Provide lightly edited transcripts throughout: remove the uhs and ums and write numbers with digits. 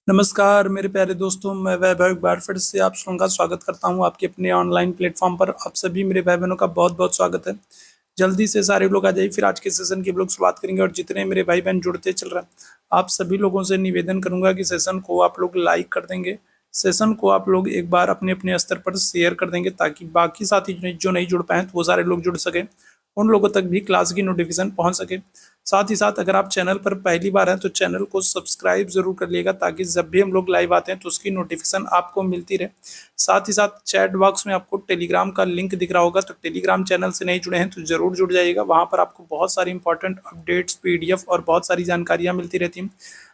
नमस्कार मेरे प्यारे दोस्तों, मैं वैभव एक बार फिर से आप सबका स्वागत करता हूं आपके अपने ऑनलाइन प्लेटफॉर्म पर। आप सभी मेरे भाई बहनों का बहुत-बहुत स्वागत है। जल्दी से सारे लोग आ जाइए, फिर आज के सेशन की हम लोग शुरुआत करेंगे और जितने मेरे भाई बहन जुड़ते चल रहे हैं, आप सभी लोगों से निवेदन करूंगा कि सेशन को आप लोग लाइक कर देंगे। सेशन को आप लोग एक बार अपने-अपने स्तर पर शेयर कर देंगे ताकि बाकी साथी जो नहीं जुड़ पाए, तो वो सारे लोग जुड़ सकें। उन लोगों तक भी क्लास की नोटिफिकेशन पहुंच सके। साथ ही साथ अगर आप चैनल पर पहली बार हैं तो चैनल को सब्सक्राइब जरूर कर लिएगा ताकि जब भी हम लोग लाइव आते हैं तो उसकी नोटिफिकेशन आपको मिलती रहे। साथ ही साथ चैट बॉक्स में आपको टेलीग्राम का लिंक दिख रहा होगा, तो टेलीग्राम चैनल से नहीं जुड़े हैं तो जरूर जुड़ जाइएगा। वहां पर आपको बहुत सारी इंपॉर्टेंट अपडेट्स, पीडीएफ और बहुत सारी जानकारियां मिलती रहती हैं।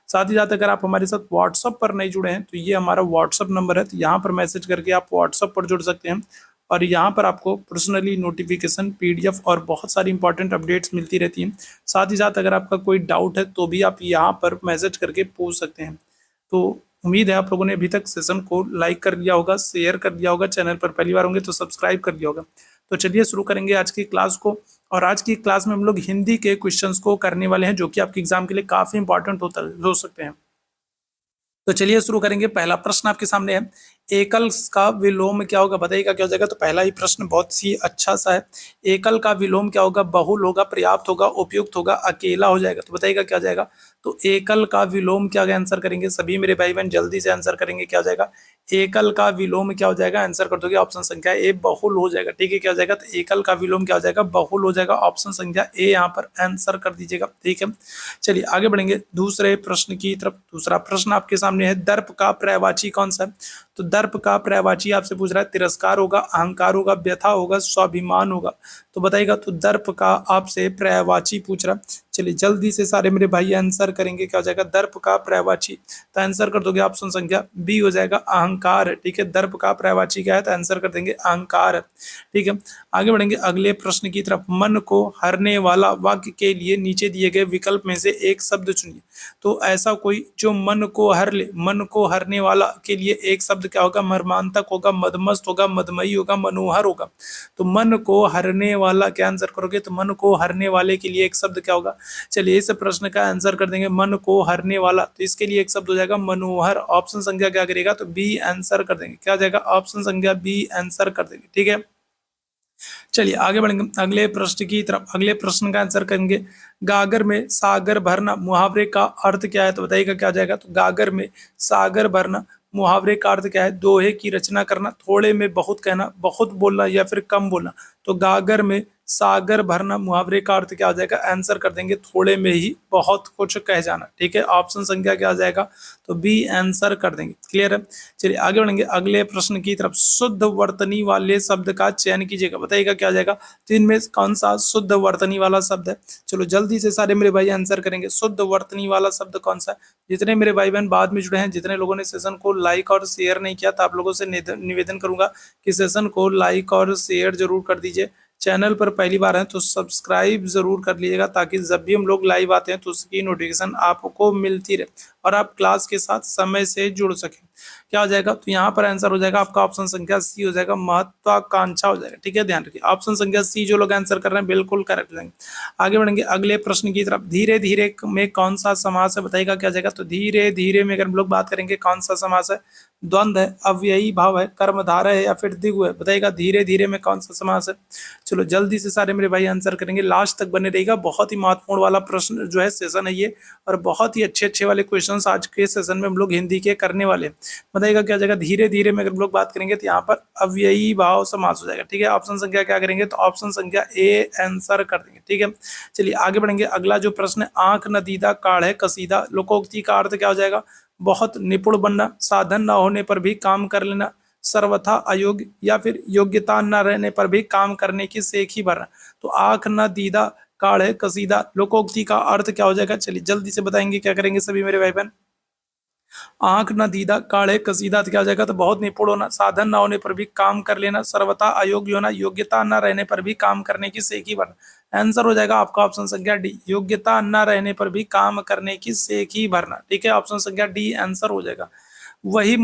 साथ ही साथ अगर आप हमारे साथ व्हाट्सएप पर नहीं जुड़े हैं तो ये हमारा व्हाट्सएप नंबर है, तो यहाँ पर मैसेज करके आप व्हाट्सएप पर जुड़ सकते हैं और यहाँ पर आपको पर्सनली नोटिफिकेशन, पीडीएफ और बहुत सारी इंपॉर्टेंट अपडेट्स मिलती रहती हैं। साथ ही साथ अगर आपका कोई डाउट है तो भी आप यहाँ पर मैसेज करके पूछ सकते हैं। तो उम्मीद है आप लोगों ने अभी तक सेशन को लाइक कर लिया होगा, शेयर कर लिया होगा, चैनल पर पहली बार होंगे तो सब्सक्राइब कर लिया होगा। तो चलिए शुरू करेंगे आज की क्लास को। और आज की क्लास में हम लोग हिंदी के क्वेश्चंस को करने वाले हैं जो कि आपके एग्जाम के लिए काफी इंपॉर्टेंट हो सकते हैं। तो चलिए शुरू करेंगे। पहला प्रश्न आपके सामने है, एकल का विलोम क्या होगा? बताइएगा क्या हो जाएगा। तो पहला ही प्रश्न बहुत ही अच्छा सा है। एकल का विलोम क्या होगा? बहुल होगा, पर्याप्त होगा, उपयुक्त होगा, अकेला हो जाएगा। तो बताइएगा क्या हो जाएगा। तो एकल का विलोम क्या होगा? आंसर करेंगे सभी मेरे भाई बहन, जल्दी से आंसर करेंगे। क्या हो जाएगा? एकल का विलोम क्या हो जाएगा? आंसर कर दोगे ऑप्शन संख्या ए, बहुल हो जाएगा। ठीक है, क्या हो जाएगा? तो एकल का विलोम क्या हो जाएगा? बहुल हो जाएगा। ऑप्शन संख्या ए यहाँ पर आंसर कर दीजिएगा। ठीक है, चलिए आगे बढ़ेंगे दूसरे प्रश्न की तरफ। दूसरा प्रश्न आपके सामने है, दर्प का पर्यायवाची कौन सा है? तो दर्प का पर्यायवाची आपसे पूछ रहा है, तिरस्कार होगा, अहंकार होगा, व्यथा होगा, स्वाभिमान होगा। तो बताइएगा। तो दर्प का आपसे पर्यायवाची पूछ रहा है। चलिए जल्दी से सारे मेरे भाई आंसर करेंगे। क्या हो जाएगा? दर्प का पर्यायवाची, तो आंसर कर दोगे ऑप्शन संख्या बी हो जाएगा, अहंकार। ठीक है, दर्प का पर्यायवाची क्या है? तो आंसर कर देंगे अहंकार। ठीक है, आगे बढ़ेंगे अगले प्रश्न की तरफ। मन को हरने वाला वाक्य के लिए नीचे दिए गए विकल्प में से एक शब्द चुनिए। तो ऐसा कोई जो मन को हर ले, मन को हरने वाला के लिए एक शब्द क्या होगा? मर्मांतक होगा, मदमस्त होगा, मदमयी होगा, मनोहर होगा। तो मन को हरने वाला क्या आंसर करोगे? तो मन को हरने वाले के लिए एक शब्द क्या होगा? चलिए इस प्रश्न का आंसर कर देंगे मन को हरने वाला, तो इसके लिए एक शब्द हो जाएगा मनोहर। ऑप्शन संख्या क्या करेगा? तो बी आंसर कर देंगे। क्या हो जाएगा? ऑप्शन संख्या बी आंसर कर देंगे। ठीक है, चलिए आगे बढ़ेंगे अगले प्रश्न की तरफ। अगले प्रश्न का आंसर करेंगे, गागर में सागर भरना मुहावरे का अर्थ क्या है? तो बताइएगा क्या हो जाएगा। तो गागर में सागर भरना मुहावरे का अर्थ क्या है? दोहे की रचना करना, थोड़े में बहुत कहना, बहुत बोलना या फिर कम बोलना। तो गागर में सागर भरना मुहावरे का अर्थ क्या हो जाएगा? आंसर कर देंगे थोड़े में ही बहुत कुछ कह जाना। ठीक है, ऑप्शन संख्या क्या आ जाएगा? तो बी आंसर कर देंगे। क्लियर है, चलिए आगे बढ़ेंगे अगले प्रश्न की तरफ। शुद्ध वर्तनी वाले शब्द का चयन कीजिएगा। बताइएगा क्या आ जाएगा। तो इनमें कौन सा शुद्ध वर्तनी वाला शब्द है? चलो जल्दी से सारे मेरे भाई आंसर करेंगे। शुद्ध वर्तनी वाला शब्द कौन सा है? जितने मेरे भाई बहन बाद में जुड़े हैं, जितने लोगों ने सेशन को लाइक और शेयर नहीं किया, तो आप लोगों से निवेदन करूंगा कि सेशन को लाइक और शेयर जरूर कर दीजिए। चैनल पर पहली बार है तो सब्सक्राइब जरूर कर लीजिएगा ताकि जब भी हम लोग लाइव आते हैं तो उसकी नोटिफिकेशन आपको मिलती रहे और आप क्लास के साथ समय से जुड़ सकें। क्या हो जाएगा? तो यहाँ पर आंसर हो जाएगा आपका ऑप्शन संख्या सी हो जाएगा, महत्वाकांक्षा हो जाएगा। ठीक है, ध्यान रखिए ऑप्शन संख्या सी जो लोग आंसर कर रहे हैं बिल्कुल करेक्ट जाएंगे। आगे बढ़ेंगे अगले प्रश्न की तरफ। धीरे धीरे में कौन सा समास है? बताइएगा क्या जाएगा। तो धीरे धीरे में अगर हम लोग बात करेंगे कौन सा समास है? द्वंद है, अव्ययी भाव है, कर्मधारय है या फिर द्विगु है? बताइएगा धीरे धीरे में कौन सा समास है। चलो जल्दी से सारे मेरे भाई आंसर करेंगे, लास्ट तक बने रहेगा। बहुत ही महत्वपूर्ण वाला प्रश्न जो है सेशन है ये, और बहुत ही अच्छे अच्छे वाले क्वेश्चंस आज के सेशन में हम लोग हिंदी के करने वाले हैं। बताइएगा क्या जाएगा। धीरे धीरे में अगर हम लोग बात करेंगे तो यहाँ पर अव्ययी भाव समास हो जाएगा। ठीक है, ऑप्शन संख्या क्या करेंगे? तो ऑप्शन संख्या ए आंसर कर देंगे। ठीक है, चलिए आगे बढ़ेंगे। अगला जो प्रश्न है, आंख न दीदा काढ़ कसीदा लोकोक्ति का अर्थ क्या हो जाएगा? बहुत निपुण बनना, साधन न होने पर भी काम कर लेना, सर्वथा अयोग्य या फिर योग्यता न रहने पर भी काम करने की सेख ही भरना। तो आंख न दीदा काढ़ कसीदा लोकोक्ति का अर्थ क्या हो जाएगा? चलिए जल्दी से बताएंगे, क्या करेंगे सभी मेरे भाई बहन। आंख न दीदा काढ़े कसीदा क्या हो जाएगा? तो बहुत निपुण होना, साधन न होने पर भी काम कर लेना, सर्वथा अयोग्य होना, योग्यता न रहने पर भी काम करने की सेख ही भरना। आंसर हो जाएगा आपका ऑप्शन संख्या डी, योग्यता न रहने पर भी काम करने की सेख ही भरना। ठीक है, ऑप्शन संख्या डी आंसर हो जाएगा। वही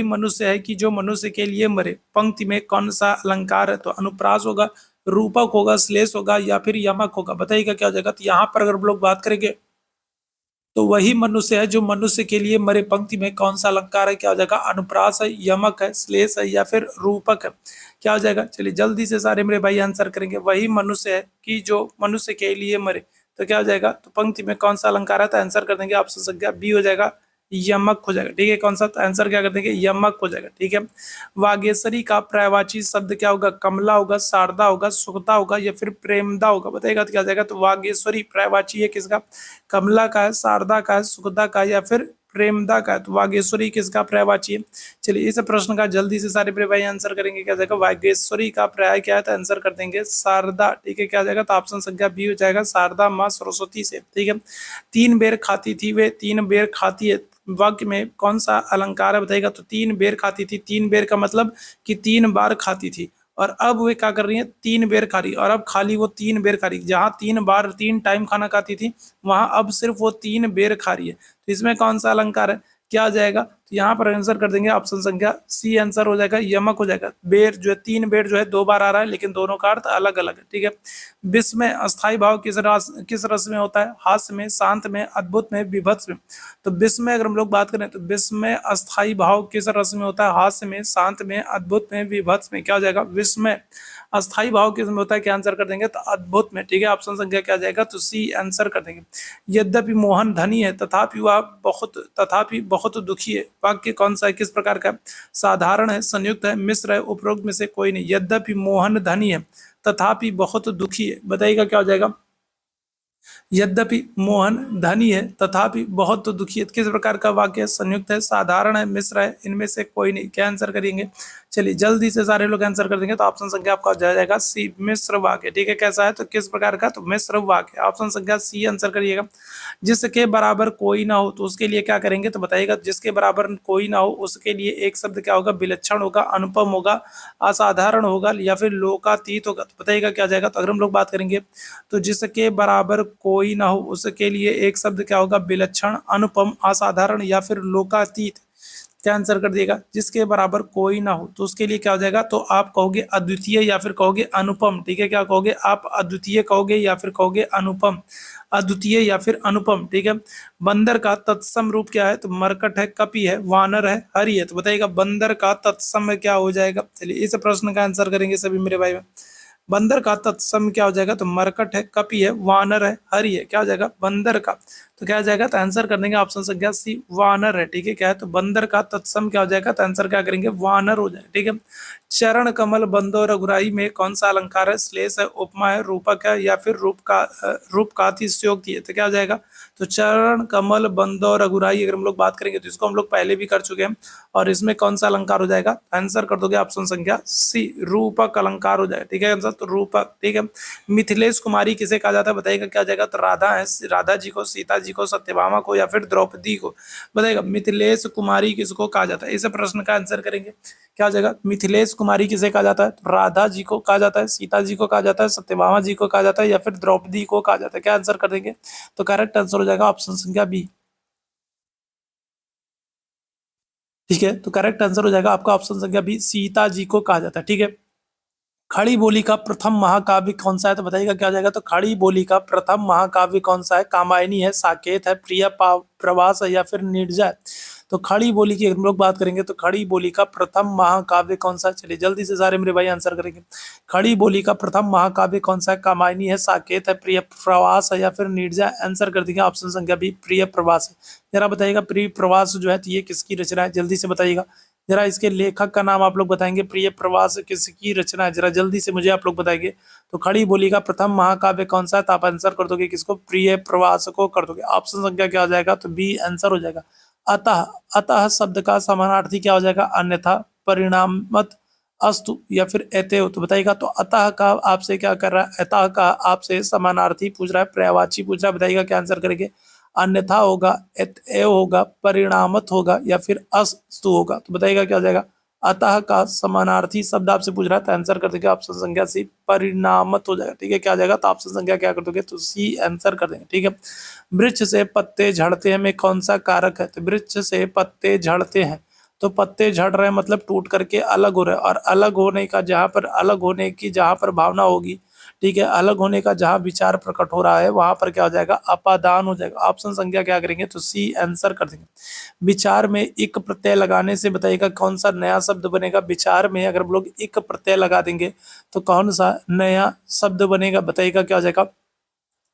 मनुष्य है कि जो मनुष्य के लिए मरे। पंक्ति में कौन सा अलंकार है? तो अनुप्रास होगा, रूपक होगा, श्लेष होगा या फिर यमक होगा। बताइएगा क्या हो जाएगा। तो यहाँ पर अगर हम लोग बात करेंगे तो वही मनुष्य है जो मनुष्य के लिए मरे। पंक्ति में कौन सा अलंकार है? क्या हो जाएगा? अनुप्रास है, यमक है, श्लेष है या फिर रूपक है? क्या हो जाएगा? चलिए जल्दी से सारे मेरे भाई आंसर करेंगे। वही मनुष्य है कि जो मनुष्य के लिए मरे। तो क्या हो जाएगा? तो पंक्ति में कौन सा अलंकार है? तो आंसर कर देंगे ऑप्शन संख्या बी हो जाएगा, यमक हो जाएगा। ठीक है, कौन सा? तो आंसर क्या कर देंगे? यमक हो जाएगा। ठीक है, वागेश्वरी का पर्यायवाची शब्द क्या होगा? कमला होगा, शारदा होगा, सुखदा होगा या फिर प्रेमदा होगा? बताइएगा तो क्या हो जाएगा? तो वागेश्वरी पर्यायवाची है किसका? कमला का है, शारदा का है, सुखदा का या फिर प्रेमदा का है? तो वागेश्वरी किसका पर्यायवाची है? चलिए इस प्रश्न का जल्दी से सारे मेरे भाई आंसर करेंगे। क्या जाएगा? वागेश्वरी का पर्याय क्या है? तो आंसर कर देंगे शारदा। ठीक है, क्या जाएगा? तो ऑप्शन संख्या बी हो जाएगा, शारदा माँ सरस्वती से। ठीक है, तीन बेर खाती थी वे तीन बेर खाती है, वाक्य में कौन सा अलंकार है? बताइएगा। तो तीन बेर खाती थी, तीन बेर का मतलब कि तीन बार खाती थी, और अब वे क्या कर रही है? तीन बेर खा रही, और अब खाली वो तीन बेर खा रही। जहां तीन बार तीन टाइम खाना खाती थी, वहां अब सिर्फ वो तीन बेर खा रही है। तो इसमें कौन सा अलंकार है? क्या आ जाएगा? तो यहाँ पर आंसर कर देंगे ऑप्शन संख्या सी, आंसर हो जाएगा यमक हो जाएगा। बेर जो है, तीन बेर जो है दो बार आ रहा है, लेकिन दोनों का अर्थ अलग अलग है। ठीक है, विश्व में अस्थाई भाव किस रस में होता है? हास्य में, शांत में, अद्भुत में, विभत्स में? तो विश्व में अगर हम लोग बात करें तो विश्व में अस्थाई भाव किस रस में होता है? हास्य में, शांत में, अद्भुत में, विभत्स में? क्या हो जाएगा? विश्व में अस्थाई भाव किस में होता है? क्या आंसर कर देंगे? तो अद्भुत में। ठीक है, ऑप्शन संख्या क्या जाएगा? तो सी आंसर कर देंगे। यद्यपि मोहन धनी है तथापि बहुत दुखी है, वाक्य कौन सा है? किस प्रकार का? साधारण है, संयुक्त है, मिश्र है, उपरोक्त में से कोई नहीं। यद्यपि मोहन धनी है तथापि बहुत दुखी है, बताइएगा क्या हो जाएगा? यद्यपि मोहन धनी है तथापि बहुत दुखी है, किस प्रकार का वाक्य है? संयुक्त है, साधारण है, मिश्र है, इनमें से कोई नहीं। क्या आंसर करेंगे? चलिए जल्दी से सारे लोग आंसर कर देंगे। तो ऑप्शन संख्या आपका हो जाएगा सी, मिश्र वाक्य। ठीक है, कैसा है? तो किस प्रकार का? तो मिश्र वाक्य। ऑप्शन संख्या सी आंसर करिएगा। जिसके बराबर कोई ना हो तो उसके लिए क्या करेंगे? तो बताइएगा। जिसके बराबर कोई ना हो उसके लिए एक शब्द क्या होगा? विलक्षण होगा, अनुपम होगा, असाधारण होगा या फिर लोकातीत होगा? तो बताइएगा क्या जाएगा? तो अगर हम लोग बात करेंगे तो जिसके बराबर कोई ना हो उसके लिए एक शब्द क्या होगा? विलक्षण, अनुपम, असाधारण या फिर लोकातीत? क्या आंसर कर दिएगा? जिसके बराबर कोई ना हो तो उसके लिए क्या हो जाएगा? तो आप कहोगे अद्वितीय या फिर कहोगे अनुपम। ठीक है, क्या कहोगे आप? अद्वितीय कहोगे या फिर कहोगे अनुपम? अद्वितीय या फिर अनुपम। ठीक है, बंदर का तत्सम रूप क्या है? तो मरकट है, कपि है, वानर है, हरि है? तो बताइएगा बंदर का तत्सम क्या हो जाएगा? चलिए इस प्रश्न का आंसर करेंगे सभी मेरे भाई। बंदर का तत्सम क्या हो जाएगा? तो मरकट है, कपि है, वानर है, हरि है? क्या हो जाएगा? बंदर का। तो क्या हो जाएगा? तो आंसर कर देंगे ऑप्शन संख्या सी, वानर है। ठीक है, क्या है? तो बंदर का तत्सम क्या हो जाएगा? तो आंसर क्या करेंगे? वानर हो जाएगा। ठीक है, चरण कमल बंदो रघुराई में कौन सा अलंकार है? श्लेष है, उपमा है, रूपक है या फिर रूपकातिशयोक्ति है? तो क्या हो जाएगा? तो चरण कमल बंदो रघुराई अगर हम लोग बात करेंगे तो इसको हम लोग पहले भी कर चुके हैं, और इसमें कौन सा अलंकार हो जाएगा? आंसर कर दोगे ऑप्शन संख्या सी, रूपक अलंकार हो जाएगा। ठीक है आंसर, तो रूपक। ठीक है, मिथिलेश कुमारी किसे कहा जाता है? बताइएगा क्या जाएगा? तो राधा है, राधा जी को, सीता जी को, सत्यभामा को या फिर द्रौपदी को? बताइएगा मिथिलेश कुमारी किसको कहा जाता है? इस प्रश्न का आंसर करेंगे। क्या हो जाएगा? मिथिलेश कुमारी किसे कहा जाता है? तो राधा जी को कहा जाता है, सीता जी को कहा जाता है, सत्यभामा जी को कहा जाता है या फिर द्रौपदी को कहा जाता है? क्या आंसर कर देंगे? तो करेक्ट आंसर हो जाएगा ऑप्शन संख्या बी। ठीक है, तो करेक्ट आंसर हो जाएगा आपका ऑप्शन संख्या बी, सीता जी को कहा जाता है। ठीक है, खड़ी बोली का प्रथम महाकाव्य कौन सा है? तो बताइएगा क्या हो जाएगा? तो खड़ी बोली का प्रथम महाकाव्य कौन सा है? कामायनी है, साकेत है, प्रिय प्रवास है या फिर निर्जय? तो खड़ी बोली की हम लोग बात करेंगे तो खड़ी बोली का प्रथम महाकाव्य कौन सा है? चलिए जल्दी से सारे मेरे भाई आंसर करेंगे। खड़ी बोली का प्रथम महाकाव्य कौन सा है? कामायनी है, साकेत है, प्रिय प्रवास है या फिर निर्जय? आंसर कर देंगे ऑप्शन संख्या बी, प्रिय प्रवास है। जरा बताइएगा प्रिय प्रवास जो है तो ये किसकी रचना है? जल्दी से बताइएगा। जरा इसके लेखक का नाम आप लोग बताएंगे। प्रिय प्रवास किसकी रचना है? जरा जल्दी से मुझे आप लोग बताएंगे। तो खड़ी बोली का प्रथम महाकाव्य कौन सा है? तो आप आंसर कर दोगे किसको? प्रिय प्रवास को कर दोगे। ऑप्शन संख्या क्या हो जाएगा? तो बी आंसर हो जाएगा। अतः, अतः शब्द का समानार्थी क्या हो जाएगा? अन्यथा, परिणामत, अस्तु या फिर एतेव? तो बताइएगा। तो अतः का आपसे क्या कर रहा है? अतः का आपसे समानार्थी पूछ रहा है, पर्यायवाची पूछ रहा है। बताइएगा क्या आंसर करेंगे? अन्यथा होगा, एव होगा, परिणामत होगा या फिर अस्तु होगा? तो बताइएगा क्या हो जाएगा? अतः का समानार्थी शब्द आपसे पूछ रहा है तो आंसर कर देंगे ऑप्शन संख्या सी, परिणामत हो जाएगा। ठीक है, क्या आ जाएगा? तो ऑप्शन संख्या क्या कर दोगे? तो सी आंसर कर देंगे। ठीक है, वृक्ष से पत्ते झड़ते हैं में कौन सा कारक है? तो वृक्ष से पत्ते झड़ते हैं, तो पत्ते झड़ रहे हैं मतलब टूट करके अलग हो रहे हैं, और अलग होने का जहां पर, अलग होने की जहां पर भावना होगी, ठीक है, अलग होने का जहां विचार प्रकट हो रहा है वहां पर क्या हो जाएगा, अपादान हो जाएगा। ऑप्शन संख्या क्या करेंगे, तो सी आंसर कर देंगे। विचार में इक प्रत्यय लगाने से बताइएगा कौन सा नया शब्द बनेगा। विचार में अगर हम लोग इक प्रत्यय लगा देंगे तो कौन सा नया शब्द बनेगा, बताइएगा क्या हो जाएगा।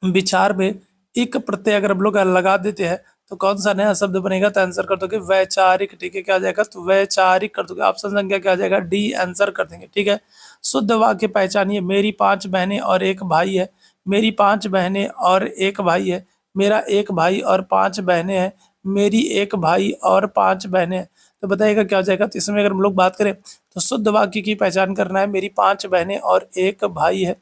विचार में एक प्रत्यय अगर हम लोग लगा देते हैं तो कौन सा नया शब्द बनेगा, तो आंसर कर दोगे वैचारिक। ठीक है, क्या आ जाएगा, तो वैचारिक कर दोगे। ऑप्शन संख्या क्या आ जाएगा, डी आंसर कर देंगे। ठीक है, शुद्ध वाक्य पहचानिए। मेरी 5 बहनें और एक भाई है। मेरी 5 बहनें और एक भाई है। मेरा एक भाई और 5 बहनें हैं। मेरी एक भाई और 5 बहनें हैं। तो बताइएगा क्या हो जाएगा। तो इसमें अगर हम लोग बात करें तो शुद्ध वाक्य की पहचान करना है। मेरी 5 बहनें और एक भाई है।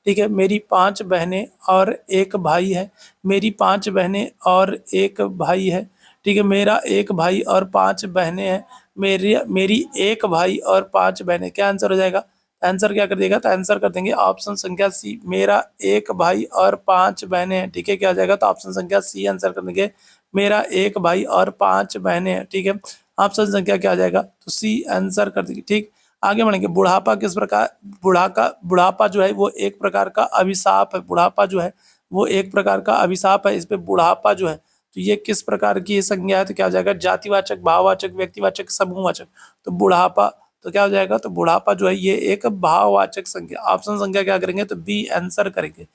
ठीक है, मेरी 5 बहनें और एक भाई है। मेरी 5 बहनें और एक भाई है। ठीक है, मेरा एक भाई और 5 बहनें हैं। मेरी मेरी एक भाई और 5 बहनें। क्या आंसर हो जाएगा, आंसर क्या कर देगा, तो आंसर कर देंगे ऑप्शन संख्या सी, मेरा एक भाई और 5 बहनें हैं। ठीक है, क्या आ जाएगा, तो ऑप्शन संख्या सी आंसर कर देंगे, मेरा एक भाई और 5 बहनें हैं। ठीक है, ऑप्शन संख्या क्या आ जाएगा, तो सी आंसर कर देंगे। ठीक, आगे बढ़ेंगे। बुढ़ापा किस प्रकार, बुढ़ापा जो है वो एक प्रकार का अभिशाप है। बुढ़ापा जो है वो एक प्रकार का अभिशाप है। इस पे बुढ़ापा जो है तो ये किस प्रकार की संज्ञा है, तो क्या हो जाएगा, जातिवाचक, भाववाचक, व्यक्तिवाचक, समूहवाचक। तो बुढ़ापा, तो क्या हो जाएगा, तो बुढ़ापा जो है ये एक भाववाचक संज्ञा। ऑप्शन संख्या क्या करेंगे, तो बी आंसर करेंगे।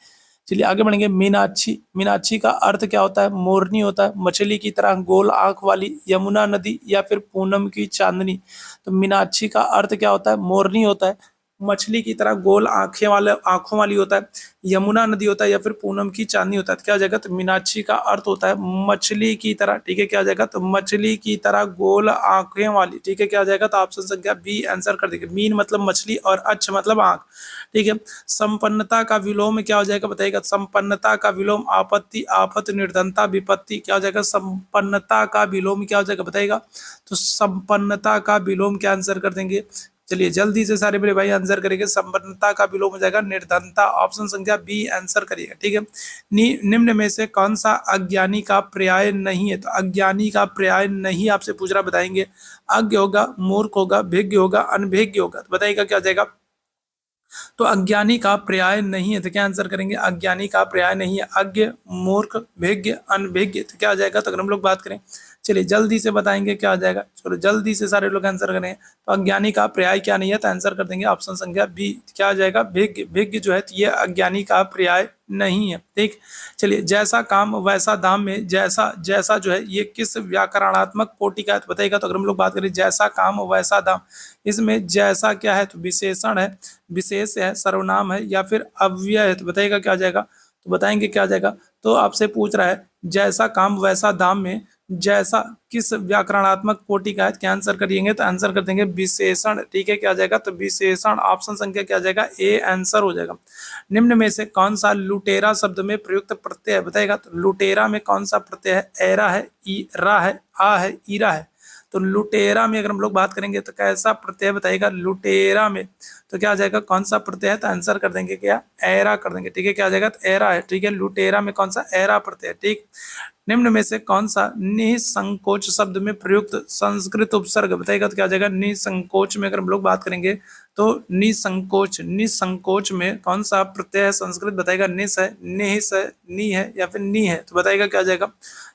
चलिए आगे बढ़ेंगे। मीनाक्षी, मीनाक्षी का अर्थ क्या होता है, मोरनी होता है, मछली की तरह गोल आंख वाली, यमुना नदी या फिर पूनम की चांदनी। तो मीनाक्षी का अर्थ क्या होता है, मोरनी होता है, मछली की तरह गोल आंखें वाले, आंखों वाली होता है, यमुना नदी होता है या फिर पूनम की चांदनी होता है। तो क्या हो जाएगा, तो मीनाक्षी का अर्थ होता है मछली की तरह। ठीक है, क्या हो जाएगा, तो मछली की तरह गोल आंखें वाली। ठीक है, क्या हो जाएगा, तो ऑप्शन संख्या बी आंसर कर देंगे। मीन मतलब मछली और अच्छ मतलब आंख। ठीक है, संपन्नता का विलोम क्या हो जाएगा, बताइएगा। संपन्नता का विलोम आपत्ति, आफत, निर्धनता, विपत्ति। क्या हो जाएगा, संपन्नता का विलोम क्या हो जाएगा, बताइएगा। तो संपन्नता का विलोम क्या आंसर कर देंगे। चलिए जल्दी से सारे मेरे भाई आंसर करेंगे। संपन्नता का विलोम हो जाएगा निर्धनता। ऑप्शन संख्या बी आंसर करिएगा। ठीक है, निम्न में से कौन सा अज्ञानी का पर्याय नहीं है, तो अज्ञानी का पर्याय नहीं आपसे पूछ रहा, बताएंगे। अज्ञ होगा, मूर्ख होगा, भिज्ञ होगा, अनभिज्ञ होगा। तो बताइएगा क्या हो जाएगा, तो अज्ञानी का पर्याय नहीं है। तो क्या आंसर करेंगे, अज्ञानी का पर्याय नहीं है अज्ञ, मूर्ख, भिज्ञ, अनभिज्ञ। तो क्या आ जाएगा, तो अगर हम लोग बात करें, चलिए जल्दी से बताएंगे क्या आ जाएगा। चलो जल्दी से सारे लोग आंसर करें। तो अज्ञानी का पर्याय क्या नहीं है, तो आंसर कर देंगे ऑप्शन संख्या बी। क्या आ जाएगा, भिज्ञ। भिज्ञ जो है तो ये अज्ञानी का पर्याय नहीं है। ठीक, चलिए जैसा काम वैसा दाम में जैसा, जैसा जो है ये किस व्याकरणात्मक कोटि का है, तो बताइएगा। तो अगर हम लोग बात करें जैसा काम वैसा दाम, इसमें जैसा क्या है, तो विशेषण है, विशेष है, सर्वनाम है या फिर अव्यय है। तो बताइएगा क्या आ जाएगा, तो बताएंगे क्या आ जाएगा। तो आपसे पूछ रहा है जैसा काम वैसा दाम में जैसा किस व्याकरणात्मक कोटि का है, क्या आंसर करिएंगे, तो आंसर कर देंगे विशेषण। ठीक है, क्या आ जाएगा, तो विशेषण। ऑप्शन संख्या क्या आ जाएगा, ए आंसर हो जाएगा। निम्न में से कौन सा लुटेरा शब्द में प्रयुक्त प्रत्यय है, बताएगा। तो लुटेरा में कौन सा प्रत्यय है, एरा है, ईरा है, आ है, ईरा है। तो लुटेरा में अगर हम लोग बात करेंगे तो कैसा प्रत्यय बताइएगा, लुटेरा में तो क्या आ जाएगा, कौन सा प्रत्यय है, तो आंसर कर देंगे क्या, एरा कर देंगे। ठीक है, क्या आ जाएगा, तो एरा है। ठीक है, लुटेरा में कौन सा, एरा प्रत्यय है। ठीक, निम्न में से कौन सा निसंकोच शब्द में प्रयुक्त संस्कृत उपसर्ग, बताइएगा। तो क्या आ जाएगा, निसंकोच में अगर हम लोग बात करेंगे तो निसंकोच, निसंकोच में कौन सा प्रत्यय है संस्कृत, बताइएगा। निस है, निहिस है, नी है या फिर नी है। तो बताइएगा क्या आ जाएगा,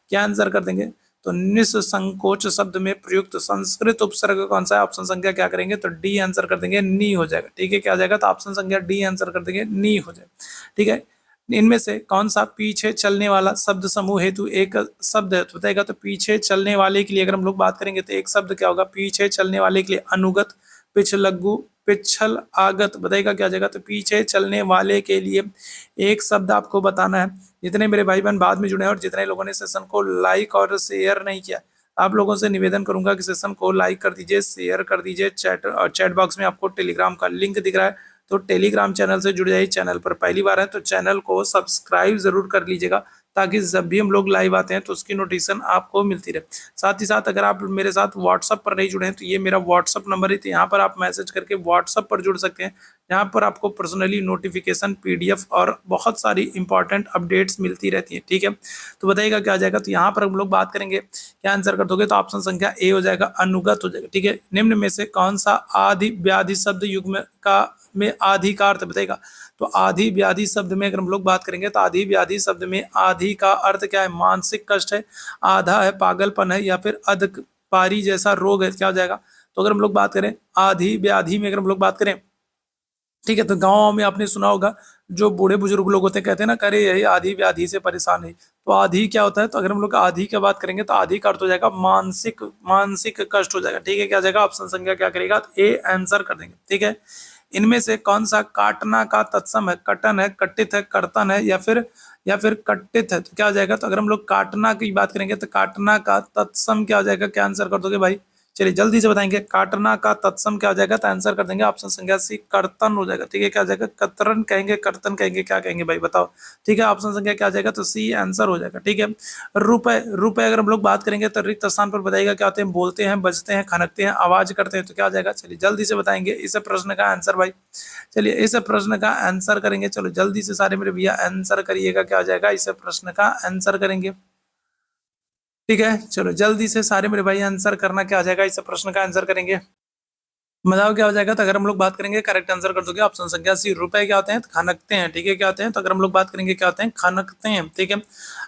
क्या आंसर कर देंगे। तो निसंकोच शब्द में प्रयुक्त संस्कृत उपसर्ग कौन सा है, ऑप्शन संख्या क्या करेंगे, तो डी आंसर कर देंगे, नी हो जाएगा। ठीक है, क्या आ जाएगा, तो ऑप्शन संख्या डी आंसर कर देंगे, नी हो जाएगा। ठीक है, इनमें से कौन सा पीछे चलने वाला शब्द समूह हेतु एक शब्द है, तो बताएगा। तो पीछे चलने वाले के लिए अगर हम लोग बात करेंगे तो एक शब्द क्या होगा, पीछे चलने वाले के लिए अनुगत, पिछलग्गू, पिछल, आगत। बताइएगा क्या आ जाएगा, तो पीछे चलने वाले के लिए एक शब्द आपको बताना है। जितने मेरे भाई बहन बाद में जुड़े हैं और जितने लोगों ने सेशन को लाइक और शेयर नहीं किया, आप लोगों से निवेदन करूंगा कि सेशन को लाइक कर दीजिए, शेयर कर दीजिए। चैट बॉक्स में आपको टेलीग्राम का लिंक दिख रहा है, तो टेलीग्राम चैनल से जुड़ जाइए। चैनल पर पहली बार है तो चैनल को सब्सक्राइब जरूर कर लीजिएगा, ताकि जब भी हम लोग लाइव आते हैं तो उसकी नोटिफिकेशन आपको मिलती रहे। साथ ही साथ अगर आप मेरे साथ व्हाट्सअप पर नहीं जुड़े हैं तो ये मेरा व्हाट्सअप नंबर है, तो यहाँ पर आप मैसेज करके व्हाट्सअप पर जुड़ सकते हैं। यहाँ पर आपको पर्सनली नोटिफिकेशन, पीडीएफ और बहुत सारी इंपॉर्टेंट अपडेट्स मिलती रहती है। ठीक है, तो बताइएगा क्या आ जाएगा। तो यहाँ पर हम लोग बात करेंगे, क्या आंसर कर दोगे, तो ऑप्शन संख्या ए हो जाएगा, अनुगत हो जाएगा। ठीक है, निम्न में से कौन सा आदि व्याधि शब्द युग्म का में आधी का अर्थ बताएगा। तो आधी व्याधि शब्द में अगर हम लोग बात करेंगे तो आधी व्याधि शब्द में आधी का अर्थ क्या है, मानसिक कष्ट है, आधा है पागलपन है, या फिर अध पारी जैसा रोग है, क्या हो जाएगा। तो अगर हम लोग बात करें आधी व्याधि में, अगर हम लोग बात करें, ठीक है, तो गाँव में आपने सुना होगा जो बूढ़े बुजुर्ग लोग होते हैं कहते हैं ना, करे यही आधी व्याधि से परेशान है। तो आधी क्या होता है, तो अगर हम लोग आधी की बात करेंगे तो आधी का अर्थ हो जाएगा मानसिक मानसिक कष्ट हो जाएगा। ठीक है, क्या हो जाएगा, ऑप्शन संख्या क्या करेगा, ए आंसर कर देंगे। ठीक है, इनमें से कौन सा काटना का तत्सम है, कटन है, कटित है, कर्तन है, या फिर कटित है। तो क्या हो जाएगा, तो अगर हम लोग काटना की बात करेंगे तो काटना का तत्सम क्या हो जाएगा, क्या आंसर कर दोगे भाई, चलिए जल्दी से बताएंगे। काटना का तत्सम क्या हो जाएगा, तो आंसर कर देंगे ऑप्शन संख्या सी, कर्तन हो जाएगा। ठीक है, क्या हो जाएगा, कतरन कहेंगे, कर्तन कहेंगे, क्या कहेंगे भाई बताओ। ठीक है, ऑप्शन संख्या क्या हो जाएगा, तो सी आंसर हो जाएगा। ठीक है, रुपए, रुपए अगर हम लोग बात करेंगे तो रिक्त स्थान पर बताइएगा क्या होते हैं, बोलते हैं, बजते हैं, खनकते हैं, आवाज करते हैं। तो क्या हो जाएगा, चलिए जल्दी से बताएंगे इस प्रश्न का आंसर भाई। चलिए इस प्रश्न का आंसर करेंगे, चलो जल्दी से सारे मेरे भैया आंसर करिएगा, क्या हो जाएगा, इस प्रश्न का आंसर करेंगे। ठीक है, चलो जल्दी से सारे मेरे भाई आंसर करना, क्या आ जाएगा, इस प्रश्न का आंसर करेंगे। बताओ क्या हो जाएगा, तो अगर हम लोग बात करेंगे करेक्ट आंसर कर दोगे ऑप्शन संख्या सी, रुपए क्या होते हैं, तो खनकते हैं। ठीक है, क्या होते हैं, तो अगर हम लोग बात करेंगे क्या होते हैं, खनकते हैं। ठीक है,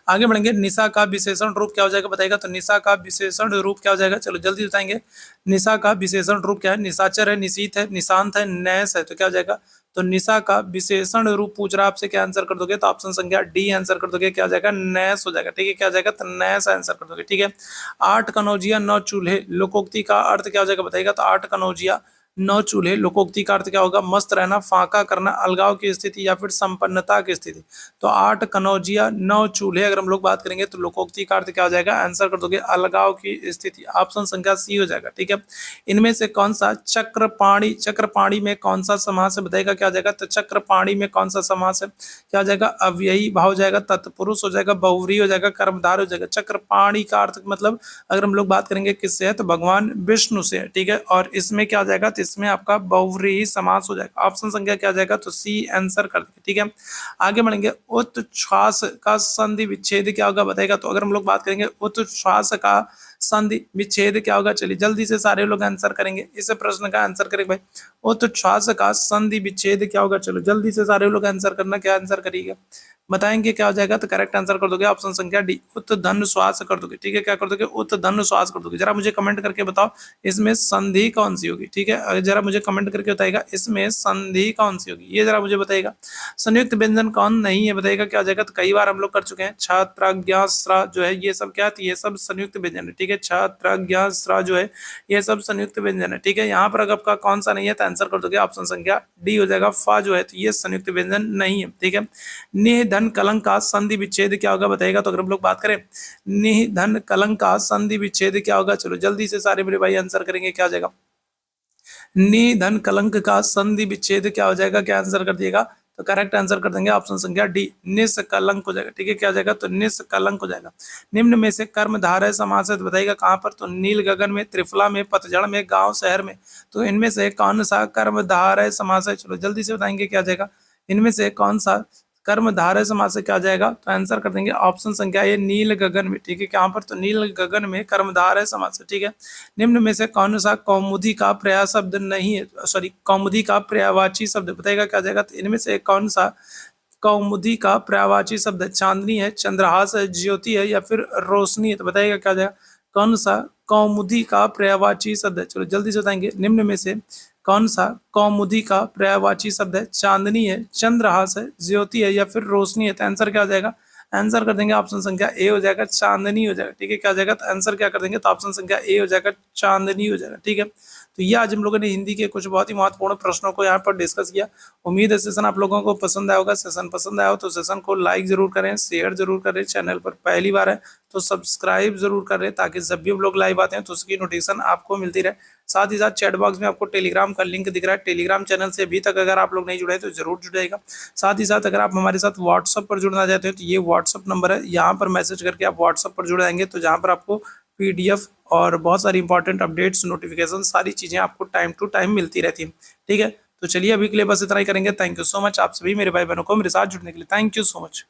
आगे बढ़ेंगे, निशा का विशेषण रूप क्या हो जाएगा बताएगा, तो निशा का विशेषण रूप क्या हो जाएगा, चलो जल्दी बताएंगे। निशा का विशेषण रूप क्या है, निशाचर है, निशीत है, निशांत है, नैस है। तो क्या हो जाएगा, तो निशा का विशेषण रूप पूछ रहा है आपसे, क्या आंसर कर दोगे, तो ऑप्शन संख्या डी आंसर कर दोगे, क्या हो जाएगा, नैस हो जाएगा। ठीक है, क्या हो जाएगा, तो नैस आंसर कर दोगे। ठीक है, 8 कनौजिया 9 चूल्हे, लोकोक्ति का अर्थ क्या हो जाएगा बताएगा, तो 8 कनौजिया 9 चूल्हे, लोकोक्ति का अर्थ क्या होगा, मस्त रहना, फाका करना, अलगाव की स्थिति, या फिर संपन्नता की स्थिति। तो 8 कनौजिया 9 चूल्हे अगर हम लोग बात करेंगे तो लोकोक्ति का अर्थ क्या हो जाएगा, आंसर कर दोगे अलगाव की स्थिति, ऑप्शन संख्या सी हो जाएगा। ठीक है, इनमें से कौन सा चक्रपाणी, चक्रपाणी में कौन सा समास है बताएगा, क्या हो जाएगा, तो चक्रपाणी में कौन सा समास है, क्या हो जाएगा, अव्ययी भाव हो जाएगा, तत्पुरुष हो जाएगा, बहुव्रीहि हो जाएगा, कर्मधारय हो जाएगा। चक्रपाणी का अर्थ मतलब अगर हम लोग बात करेंगे किससे है, तो भगवान विष्णु से है। ठीक है, और इसमें क्या हो जाएगा, तो इसमें आपका बहुव्रीहि समास हो जाएगा, ऑप्शन संख्या क्या हो जाएगा, तो सी आंसर कर देंगे। ठीक है, आगे बढ़ेंगे, उच्छ्वास का संधि विच्छेद क्या होगा बताएगा, तो अगर हम लोग बात करेंगे उच्छ्वास का संधि विच्छेद क्या होगा, चलिए जल्दी से सारे लोग आंसर करेंगे, इस प्रश्न का आंसर करेंगे भाई। उच्छ्वास का संधि विच्छेद क्या होगा, चलो जल्दी से सारे लोग आंसर करना, क्या आंसर करिएगा बताएंगे, क्या हो जाएगा, तो करेक्ट आंसर कर दोगे ऑप्शन संख्या डी, उत्तधन श्वास कर दोगे। ठीक है, क्या कर दोगे, उत्तधन श्वास कर दोगे। जरा मुझे कमेंट करके बताओ इसमें संधि कौन सी होगी। ठीक है, जरा मुझे कमेंट करके बताएगा इसमें संधि कौन सी होगी, ये जरा मुझे बताएगा। संयुक्त व्यंजन कौन नहीं है बताएगा, क्या हो जाएगा, तो कई बार हम लोग कर चुके हैं, छ त्र ज्ञ स्र जो है ये सब क्या है, ये सब संयुक्त व्यंजन है। ठीक है, छ त्र ज्ञ स्र जो है ये सब संयुक्त व्यंजन है। ठीक है, यहाँ पर अगर आपका कौन सा नहीं है तो आंसर कर दोगे ऑप्शन संख्या डी हो जाएगा, फा जो है तो ये संयुक्त व्यंजन नहीं है। ठीक है, निह धन कलंक का संधि विच्छेद क्या होगा बताएगा, तो अगर हम लोग बात करें निह धन कलंक का संधि विच्छेद क्या होगा, चलो जल्दी से सारे मेरे भाई आंसर करेंगे, क्या हो जाएगा, नि धन कलंक का संधि विच्छेद क्या हो जाएगा, क्या आंसर कर दिएगा, तो करेक्ट आंसर कर देंगे ऑप्शन संख्या डी, निष्कलंक हो जाएगा। ठीक है, क्या हो जाएगा, तो निष्कलंक हो जाएगा। निम्न में से कर्मधारय समास है तो बताइएगा कहाँ पर, तो नील गगन में, त्रिफला में, पतझड़ में, गांव शहर में। तो इनमें से कौन सा कर्मधारय समास है, चलो जल्दी से बताएंगे, क्या आ जाएगा, इनमें से कौन सा कर्मधारय समास से क्या आ जाएगा, तो आंसर कर देंगे ऑप्शन संख्या ये, नील गगन में। ठीक है, कहाँ पर, तो नील गगन में कर्मधारय समास है। ठीक है, निम्न में से कौन सा कौमुदी का पर्याय शब्द नहीं है, सॉरी कौमुदी का पर्यायवाची शब्द बताएगा, क्या आ जाएगा, तो इनमें से कौन सा कौमुदी का पर्यायवाची शब्द है, चांदनी है, चंद्रहास है, ज्योति है, या फिर रोशनी है। तो बताइएगा क्या आ जाएगा, कौन सा कौमुदी का पर्यायवाची शब्द है, चलो जल्दी से बताएंगे। निम्न में से कौन सा कौमुदी का पर्यायवाची शब्द है, चांदनी है, चंद्रहास है, ज्योति है, या फिर रोशनी है। तो आंसर क्या हो जाएगा, आंसर कर देंगे ऑप्शन संख्या ए हो जाएगा, चांदनी हो जाएगा। ठीक है, क्या हो जाएगा, तो आंसर क्या कर देंगे, तो ऑप्शन संख्या ए हो जाएगा, चांदनी हो जाएगा। ठीक है, तो ये आज हम लोगों ने हिंदी के कुछ बहुत ही महत्वपूर्ण प्रश्नों को यहाँ पर डिस्कस किया। उम्मीद है सेशन आप लोगों को पसंद आया होगा। सेशन पसंद आया हो तो सेशन को लाइक जरूर करें, शेयर जरूर करें, चैनल पर पहली बार है तो सब्सक्राइब जरूर करें, ताकि जब भी हम लोग लाइव आते हैं तो उसकी नोटिफिकेशन आपको मिलती रहे। साथ ही साथ चैट बॉक्स में आपको टेलीग्राम का लिंक दिख रहा है, टेलीग्राम चैनल से अभी तक अगर आप लोग नहीं जुड़े तो जरूर जुड़ेगा। साथ ही साथ अगर आप हमारे साथ व्हाट्सएप पर जुड़ना चाहते हैं तो ये व्हाट्सएप नंबर है, यहाँ पर मैसेज करके आप व्हाट्सएप पर जुड़ जाएंगे, तो जहाँ पर आपको पीडीएफ और बहुत सारी इंपॉर्टेंट अपडेट्स, नोटिफिकेशन, सारी चीज़ें आपको टाइम टू टाइम मिलती रहती हैं। ठीक है, तो चलिए अभी के लिए बस इतना ही करेंगे। थैंक यू सो मच आप सभी मेरे भाई बहनों को मेरे साथ जुड़ने के लिए, थैंक यू सो मच।